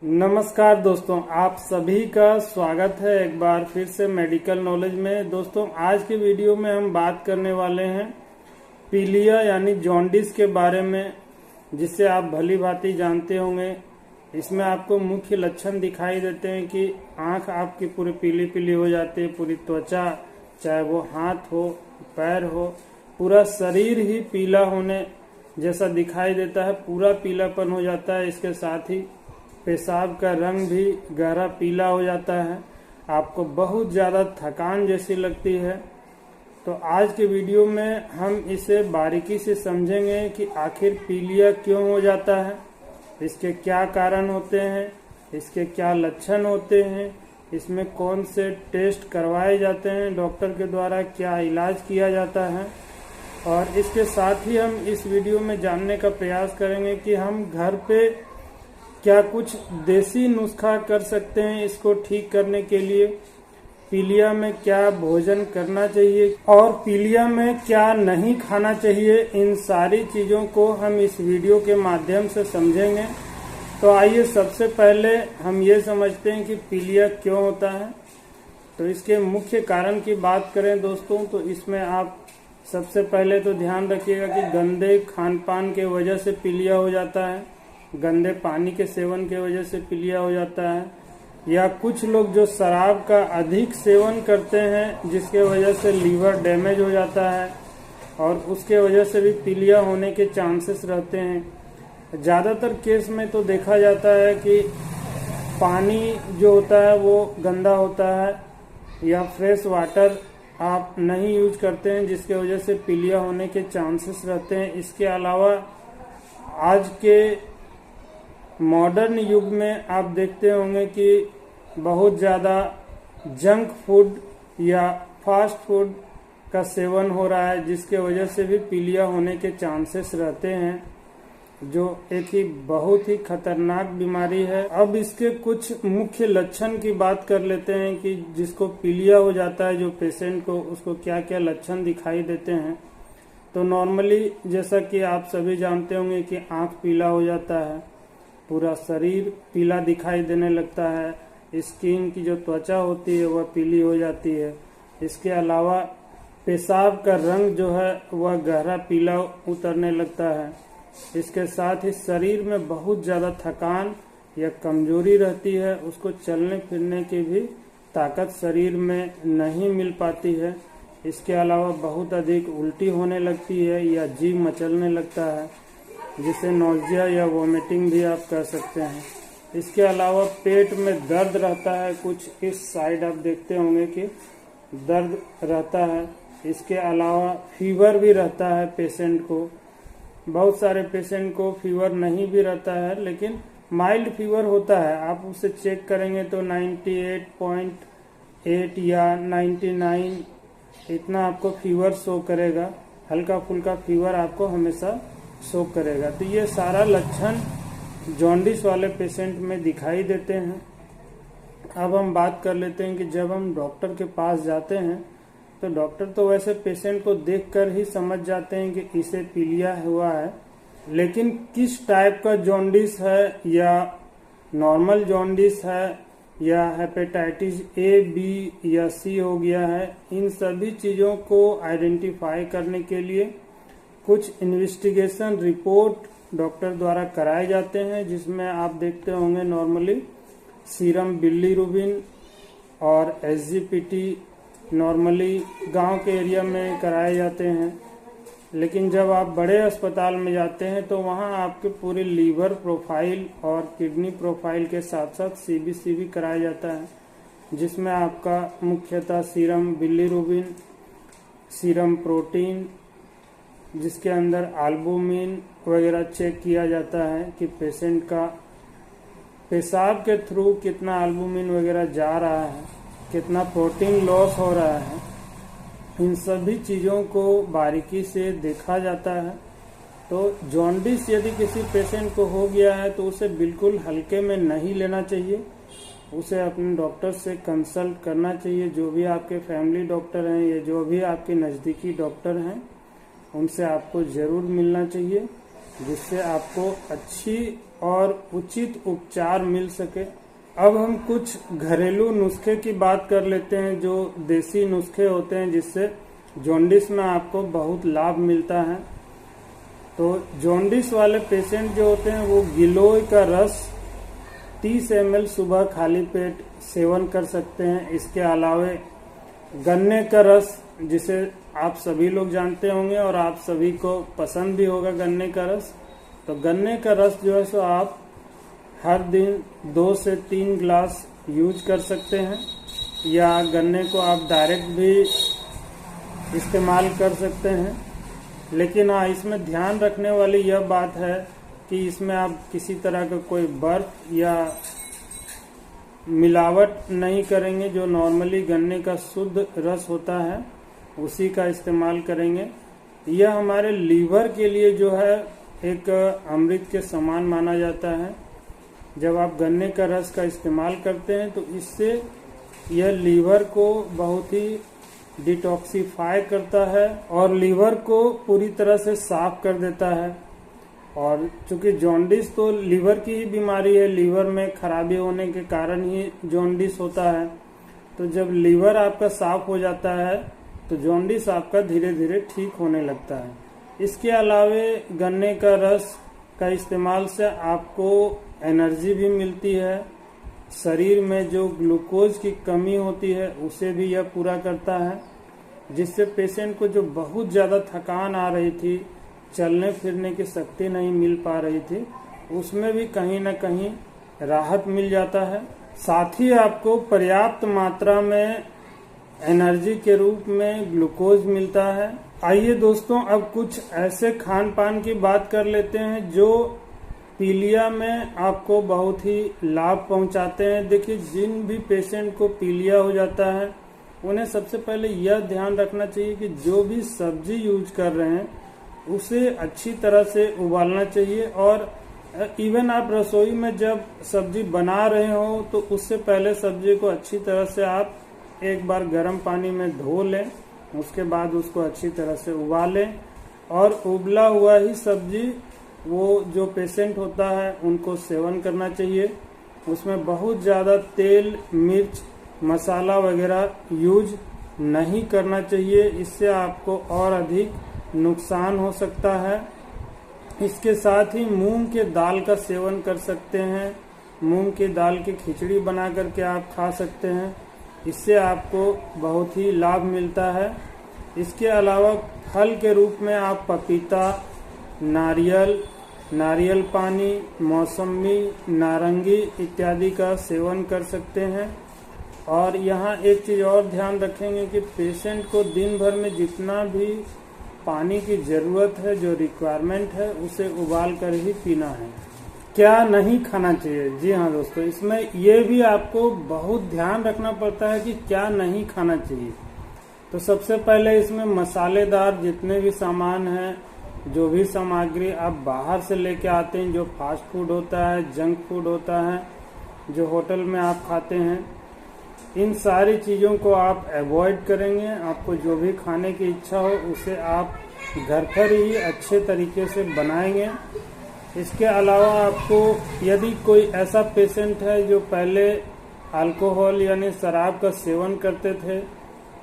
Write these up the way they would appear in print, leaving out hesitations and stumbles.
नमस्कार दोस्तों, आप सभी का स्वागत है एक बार फिर से मेडिकल नॉलेज में। दोस्तों, आज के वीडियो में हम बात करने वाले हैं पीलिया यानी जॉन्डिस के बारे में, जिससे आप भली भांति जानते होंगे। इसमें आपको मुख्य लक्षण दिखाई देते हैं कि आंख आपकी पूरी पीली पीली हो जाती है, पूरी त्वचा, चाहे वो हाथ हो पैर हो, पूरा शरीर ही पीला होने जैसा दिखाई देता है, पूरा पीलापन हो जाता है। इसके साथ ही पेशाब का रंग भी गहरा पीला हो जाता है, आपको बहुत ज़्यादा थकान जैसी लगती है। तो आज के वीडियो में हम इसे बारीकी से समझेंगे कि आखिर पीलिया क्यों हो जाता है, इसके क्या कारण होते हैं, इसके क्या लक्षण होते हैं, इसमें कौन से टेस्ट करवाए जाते हैं डॉक्टर के द्वारा, क्या इलाज किया जाता है। और इसके साथ ही हम इस वीडियो में जानने का प्रयास करेंगे कि हम घर पे क्या कुछ देसी नुस्खा कर सकते हैं इसको ठीक करने के लिए, पीलिया में क्या भोजन करना चाहिए और पीलिया में क्या नहीं खाना चाहिए। इन सारी चीज़ों को हम इस वीडियो के माध्यम से समझेंगे। तो आइए सबसे पहले हम ये समझते हैं कि पीलिया क्यों होता है। तो इसके मुख्य कारण की बात करें दोस्तों, तो इसमें आप सबसे पहले तो ध्यान रखिएगा कि गंदे खान पान के वजह से पीलिया हो जाता है, गंदे पानी के सेवन के वजह से पीलिया हो जाता है, या कुछ लोग जो शराब का अधिक सेवन करते हैं जिसके वजह से लीवर डैमेज हो जाता है और उसके वजह से भी पीलिया होने के चांसेस रहते हैं। ज़्यादातर केस में तो देखा जाता है कि पानी जो होता है वो गंदा होता है या फ्रेश वाटर आप नहीं यूज करते हैं, जिसके वजह से पीलिया होने के चांसेस रहते हैं। इसके अलावा आज के मॉडर्न युग में आप देखते होंगे कि बहुत ज़्यादा जंक फूड या फास्ट फूड का सेवन हो रहा है, जिसके वजह से भी पीलिया होने के चांसेस रहते हैं, जो एक ही बहुत ही खतरनाक बीमारी है। अब इसके कुछ मुख्य लक्षण की बात कर लेते हैं कि जिसको पीलिया हो जाता है, जो पेशेंट को, उसको क्या क्या लक्षण दिखाई देते हैं। तो नॉर्मली जैसा कि आप सभी जानते होंगे कि आँख पीला हो जाता है, पूरा शरीर पीला दिखाई देने लगता है, स्किन की जो त्वचा होती है वह पीली हो जाती है। इसके अलावा पेशाब का रंग जो है वह गहरा पीला उतरने लगता है। इसके साथ ही शरीर में बहुत ज़्यादा थकान या कमजोरी रहती है, उसको चलने फिरने की भी ताकत शरीर में नहीं मिल पाती है। इसके अलावा बहुत अधिक उल्टी होने लगती है या जी मचलने लगता है, जिसे नोजिया या वोमिटिंग भी आप कह सकते हैं। इसके अलावा पेट में दर्द रहता है, कुछ इस साइड आप देखते होंगे कि दर्द रहता है। इसके अलावा फीवर भी रहता है पेशेंट को। बहुत सारे पेशेंट को फीवर नहीं भी रहता है, लेकिन माइल्ड फीवर होता है। आप उसे चेक करेंगे तो 98.8 या 99 इतना आपको फीवर शो करेगा, हल्का फुल्का फीवर आपको हमेशा शो करेगा। तो ये सारा लक्षण जॉन्डिस वाले पेशेंट में दिखाई देते हैं। अब हम बात कर लेते हैं कि जब हम डॉक्टर के पास जाते हैं तो डॉक्टर तो वैसे पेशेंट को देखकर ही समझ जाते हैं कि इसे पीलिया हुआ है, लेकिन किस टाइप का जॉन्डिस है, या नॉर्मल जॉन्डिस है या हेपेटाइटिस ए, बी या सी हो गया है, इन सभी चीज़ों को आइडेंटिफाई करने के लिए कुछ इन्वेस्टिगेशन रिपोर्ट डॉक्टर द्वारा कराए जाते हैं, जिसमें आप देखते होंगे नॉर्मली सीरम बिलीरुबिन और एसजीपीटी नॉर्मली गांव के एरिया में कराए जाते हैं। लेकिन जब आप बड़े अस्पताल में जाते हैं तो वहां आपके पूरे लीवर प्रोफाइल और किडनी प्रोफाइल के साथ साथ सीबीसी भी कराया जाता है, जिसमें आपका मुख्यतः सीरम बिलीरुबिन, सीरम प्रोटीन, जिसके अंदर एल्बुमिन वगैरह चेक किया जाता है कि पेशेंट का पेशाब के थ्रू कितना एल्बुमिन वगैरह जा रहा है, कितना प्रोटीन लॉस हो रहा है। इन सभी चीज़ों को बारीकी से देखा जाता है। तो जॉन्डिस यदि किसी पेशेंट को हो गया है तो उसे बिल्कुल हल्के में नहीं लेना चाहिए, उसे अपने डॉक्टर से कंसल्ट करना चाहिए। जो भी आपके फैमिली डॉक्टर हैं या जो भी आपके नज़दीकी डॉक्टर हैं, उनसे आपको ज़रूर मिलना चाहिए, जिससे आपको अच्छी और उचित उपचार मिल सके। अब हम कुछ घरेलू नुस्खे की बात कर लेते हैं, जो देसी नुस्खे होते हैं जिससे जॉन्डिस में आपको बहुत लाभ मिलता है। तो जॉन्डिस वाले पेशेंट जो होते हैं वो गिलोय का रस 30 ml सुबह खाली पेट सेवन कर सकते हैं। इसके अलावे गन्ने का रस, जिसे आप सभी लोग जानते होंगे और आप सभी को पसंद भी होगा गन्ने का रस, तो गन्ने का रस जो है सो आप हर दिन 2 से 3 ग्लास यूज कर सकते हैं, या गन्ने को आप डायरेक्ट भी इस्तेमाल कर सकते हैं। लेकिन हाँ, इसमें ध्यान रखने वाली यह बात है कि इसमें आप किसी तरह का कोई बर्फ या मिलावट नहीं करेंगे। जो नॉर्मली गन्ने का शुद्ध रस होता है उसी का इस्तेमाल करेंगे। यह हमारे लीवर के लिए जो है एक अमृत के समान माना जाता है। जब आप गन्ने का रस का इस्तेमाल करते हैं तो इससे यह लीवर को बहुत ही डिटॉक्सिफाई करता है और लीवर को पूरी तरह से साफ कर देता है। और चूंकि जॉन्डिस तो लीवर की ही बीमारी है, लीवर में खराबी होने के कारण ही जॉन्डिस होता है। तो जब लीवर आपका साफ हो जाता है तो जॉन्डिस आपका धीरे धीरे ठीक होने लगता है। इसके अलावे गन्ने का रस का इस्तेमाल से आपको एनर्जी भी मिलती है। शरीर में जो ग्लूकोज की कमी होती है उसे भी यह पूरा करता है, जिससे पेशेंट को जो बहुत ज़्यादा थकान आ रही थी, चलने फिरने की शक्ति नहीं मिल पा रही थी, उसमें भी कहीं ना कहीं राहत मिल जाता है। साथ ही आपको पर्याप्त मात्रा में एनर्जी के रूप में ग्लूकोज मिलता है। आइए दोस्तों, अब कुछ ऐसे खान पान की बात कर लेते हैं जो पीलिया में आपको बहुत ही लाभ पहुंचाते हैं। देखिए, जिन भी पेशेंट को पीलिया हो जाता है उन्हें सबसे पहले यह ध्यान रखना चाहिए कि जो भी सब्जी यूज कर रहे हैं उसे अच्छी तरह से उबालना चाहिए। और इवन आप रसोई में जब सब्जी बना रहे हो तो उससे पहले सब्जी को अच्छी तरह से आप एक बार गर्म पानी में धो लें, उसके बाद उसको अच्छी तरह से उबालें। और उबला हुआ ही सब्जी वो जो पेशेंट होता है उनको सेवन करना चाहिए। उसमें बहुत ज़्यादा तेल, मिर्च, मसाला वगैरह यूज नहीं करना चाहिए, इससे आपको और अधिक नुकसान हो सकता है। इसके साथ ही मूंग के दाल का सेवन कर सकते हैं। मूंग की दाल की खिचड़ी बना करके आप खा सकते हैं, इससे आपको बहुत ही लाभ मिलता है। इसके अलावा फल के रूप में आप पपीता, नारियल पानी, मौसमी, नारंगी इत्यादि का सेवन कर सकते हैं। और यहाँ एक चीज़ और ध्यान रखेंगे कि पेशेंट को दिन भर में जितना भी पानी की ज़रूरत है, जो रिक्वायरमेंट है, उसे उबाल कर ही पीना है। क्या नहीं खाना चाहिए? जी हाँ दोस्तों, इसमें ये भी आपको बहुत ध्यान रखना पड़ता है कि क्या नहीं खाना चाहिए। तो सबसे पहले इसमें मसालेदार जितने भी सामान हैं, जो भी सामग्री आप बाहर से लेके आते हैं, जो फास्ट फूड होता है, जंक फूड होता है, जो होटल में आप खाते हैं, इन सारी चीज़ों को आप अवॉइड करेंगे। आपको जो भी खाने की इच्छा हो उसे आप घर पर ही अच्छे तरीके से बनाएंगे। इसके अलावा आपको, यदि कोई ऐसा पेशेंट है जो पहले अल्कोहल यानी शराब का सेवन करते थे,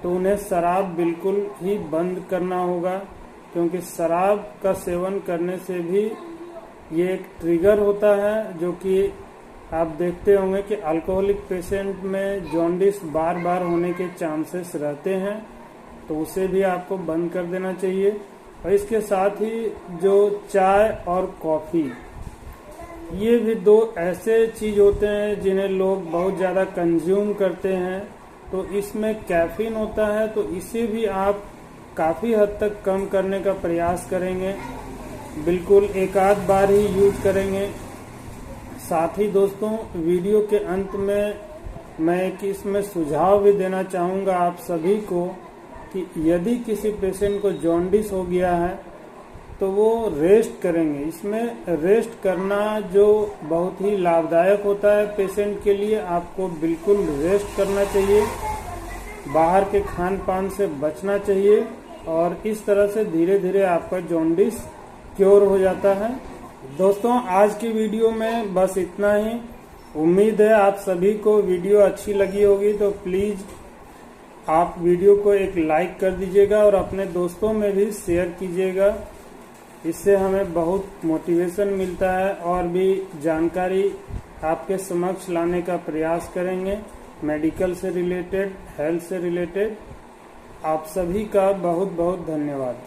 तो उन्हें शराब बिल्कुल ही बंद करना होगा, क्योंकि शराब का सेवन करने से भी ये एक ट्रिगर होता है, जो कि आप देखते होंगे कि अल्कोहलिक पेशेंट में जॉन्डिस बार बार होने के चांसेस रहते हैं, तो उसे भी आपको बंद कर देना चाहिए। और इसके साथ ही जो चाय और कॉफ़ी, ये भी दो ऐसे चीज़ होते हैं जिन्हें लोग बहुत ज़्यादा कंज्यूम करते हैं। तो इसमें कैफीन होता है, तो इसे भी आप काफ़ी हद तक कम करने का प्रयास करेंगे, बिल्कुल एक आध बार ही यूज करेंगे। साथ ही दोस्तों, वीडियो के अंत में मैं एक इसमें सुझाव भी देना चाहूँगा आप सभी को कि यदि किसी पेशेंट को जॉन्डिस हो गया है तो वो रेस्ट करेंगे। इसमें रेस्ट करना जो बहुत ही लाभदायक होता है पेशेंट के लिए, आपको बिल्कुल रेस्ट करना चाहिए, बाहर के खान पान से बचना चाहिए, और इस तरह से धीरे धीरे आपका जॉन्डिस क्योर हो जाता है। दोस्तों आज की वीडियो में बस इतना ही। उम्मीद है आप सभी को वीडियो अच्छी लगी होगी, तो प्लीज आप वीडियो को एक लाइक कर दीजिएगा और अपने दोस्तों में भी शेयर कीजिएगा। इससे हमें बहुत मोटिवेशन मिलता है और भी जानकारी आपके समक्ष लाने का प्रयास करेंगे, मेडिकल से रिलेटेड, हेल्थ से रिलेटेड। आप सभी का बहुत बहुत धन्यवाद।